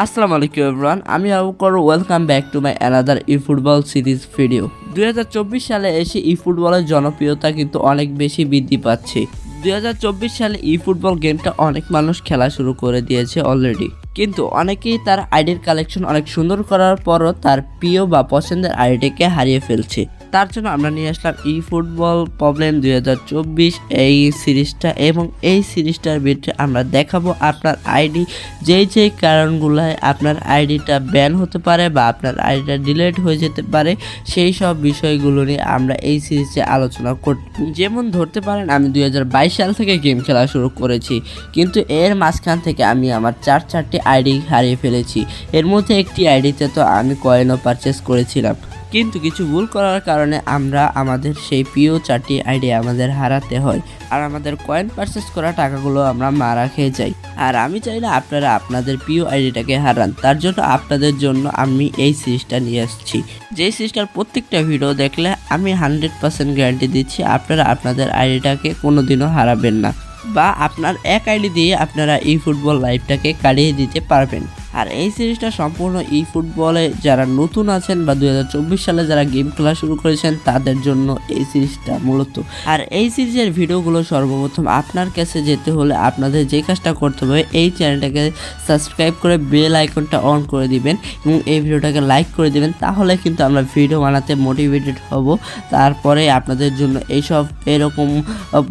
আসসালামু আলাইকুম এভরিওয়ান, আমি Abukar. Welcome back to my another e football series video. 2024 সালে এসে ই ফুটবলের জনপ্রিয়তা কিন্তু অনেক বেশি বৃদ্ধি পাচ্ছে। 2024 সালে ই ফুটবল গেমটা অনেক মানুষ খেলা শুরু করে দিয়েছে অলরেডি, কিন্তু অনেকেই তার আইডির কালেকশন অনেক সুন্দর করার পরও তার প্রিয় বা পছন্দের আইডিকে হারিয়ে ফেলছে। তার জন্য আমরা নিয়ে আসলাম ই ফুটবল প্রবলেম 2024 এই সিরিজটা, এবং এই সিরিজটার ভিতরে আমরা দেখাবো আপনার আইডি যেই কারণগুলোয় আপনার আইডিটা ব্যান হতে পারে বা আপনার আইডিটা ডিলিট হয়ে যেতে পারে, সেই সব বিষয়গুলো নিয়ে আমরা এই সিরিজে আলোচনা করব। যেমন ধরতে পারেন, আমি 2022 সাল থেকে গেম খেলা শুরু করেছি, কিন্তু এর মাঝখান থেকে আমি আমার চারটি আইডি হারিয়ে ফেলেছি। এর মধ্যে একটি আইডিতে তো আমি কয়েনও পারচেস করেছিলাম, কিন্তু কিছু ভুল করার কারণে আমরা আমাদের সেই প্রিয় 4টি আইডি আমাদের হারাতে হয়, আর আমাদের কয়েন পারচেস করা টাকাগুলো আমরা মারা খেয়ে যাই। আর আমি চাই না আপনারা আপনাদের প্রিয় আইডিটাকে হারান। তার জন্য আপনাদের জন্য আমি এই সিরিজটা নিয়ে আসছি, যে সিরিজটার প্রত্যেকটা ভিডিও দেখলে আমি 100% গ্যারান্টি দিচ্ছি আপনারা আপনাদের আইডিটাকে কোনোদিনও হারাবেন না, বা আপনার এক আইডি দিয়ে আপনারা ই ফুটবল লাইফটাকে কাটিয়ে দিতে পারবেন। আর এই সিরিজটা সম্পূর্ণ ই ফুটবলে যারা নতুন আছেন বা 2024 সালে যারা গেম খেলা শুরু করেছেন তাদের জন্য এই সিরিজটা মূলত। আর এই সিরিজের ভিডিওগুলো সর্বপ্রথম আপনার কাছে যেতে হলে আপনাদের যে কাজটা করতে হবে, এই চ্যানেলটাকে সাবস্ক্রাইব করে বেল আইকনটা অন করে দিবেন এবং এই ভিডিওটাকে লাইক করে দিবেন। তাহলে কিন্তু আমরা ভিডিও বানাতে মোটিভেটেড হব, তারপরে আপনাদের জন্য এইসব এরকম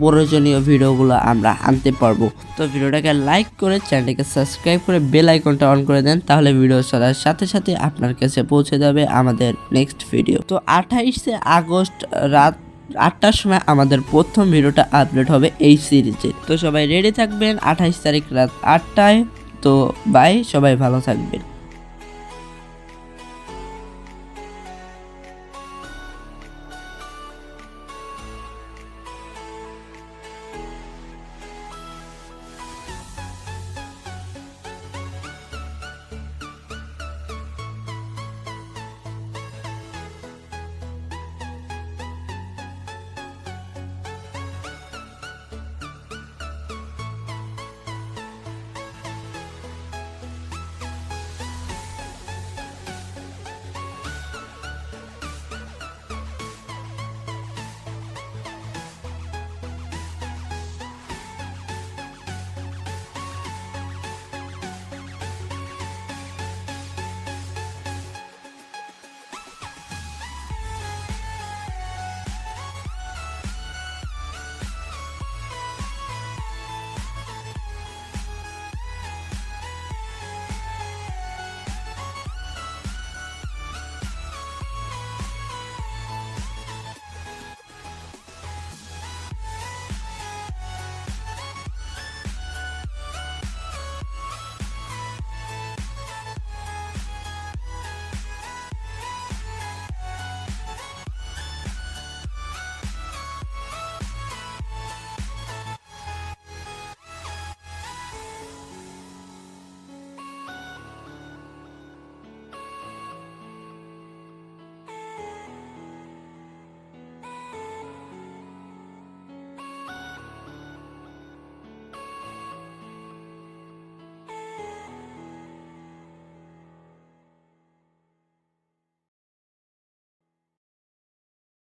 প্রয়োজনীয় ভিডিওগুলো আমরা আনতে পারবো। তো ভিডিওটাকে লাইক করে চ্যানেলটাকে সাবস্ক্রাইব করে বেল আইকনটা অন করে দেন, তাহলে ভিডিও ছাড়ার সাথে সাথে আপনার কাছে পৌঁছে যাবে আমাদের নেক্সট ভিডিও। তো 28শে আগস্ট রাত 8টার সময় আমাদের প্রথম ভিডিওটা আপলোড হবে এই সিরিজে। তো সবাই রেডি থাকবেন 28 তারিখ রাত 8টায়। তো বাই, সবাই ভালো থাকবেন।